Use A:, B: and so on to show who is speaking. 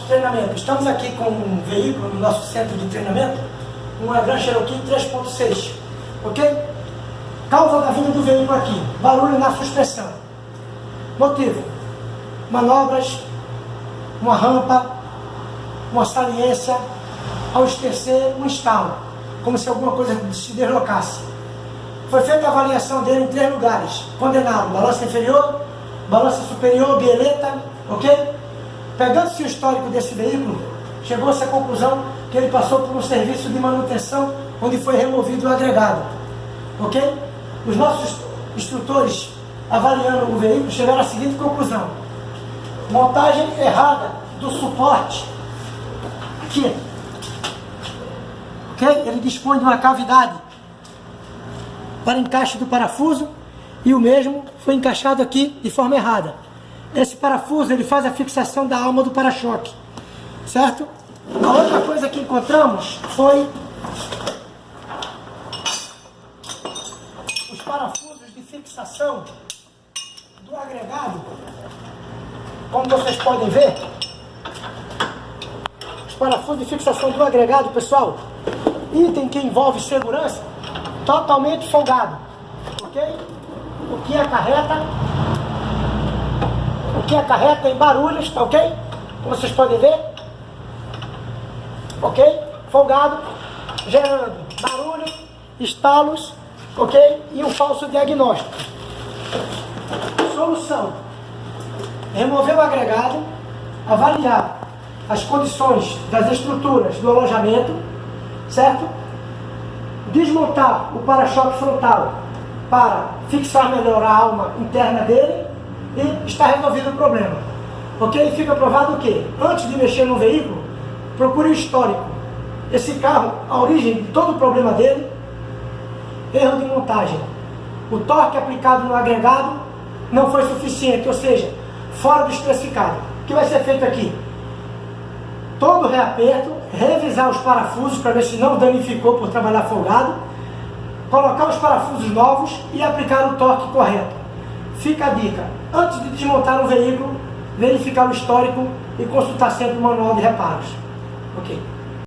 A: treinamento. Estamos aqui com um veículo no nosso centro de treinamento, uma Grand Cherokee 3.6, ok? Causa da vinda do veículo aqui, barulho na suspensão. Motivo: manobras, uma rampa, uma saliência, ao estercer um estalo, como se alguma coisa se deslocasse. Foi feita a avaliação dele em 3 lugares, condenado: balança inferior, balança superior, bieleta, ok? Pegando-se o histórico desse veículo, chegou-se à conclusão que ele passou por um serviço de manutenção onde foi removido o agregado, ok? Os nossos instrutores, avaliando o veículo, chegaram à seguinte conclusão: montagem errada do suporte aqui, ok? Ele dispõe de uma cavidade para encaixe do parafuso e o mesmo foi encaixado aqui de forma errada. Esse parafuso ele faz a fixação da alma do para-choque, certo? A outra coisa que encontramos foi os parafusos de fixação do agregado. Como vocês podem ver, os parafusos de fixação do agregado, pessoal, item que envolve segurança, totalmente folgado, ok? O que acarreta em barulhos, tá ok? Como vocês podem ver, ok? Folgado, gerando barulho, estalos, ok? E um falso diagnóstico. Solução: remover o agregado, avaliar as condições das estruturas do alojamento, certo? Desmontar o para-choque frontal para fixar melhor a alma interna dele e está resolvido o problema, ok? Fica provado que, antes de mexer no veículo, procure o histórico. Esse carro, a origem de todo o problema dele: erro de montagem. O torque aplicado no agregado não foi suficiente, ou seja, fora do especificado. O que vai ser feito aqui? Todo o reaperto, revisar os parafusos para ver se não danificou por trabalhar folgado, colocar os parafusos novos e aplicar o torque correto. Fica a dica: antes de desmontar o veículo, verificar o histórico e consultar sempre o manual de reparos. Ok.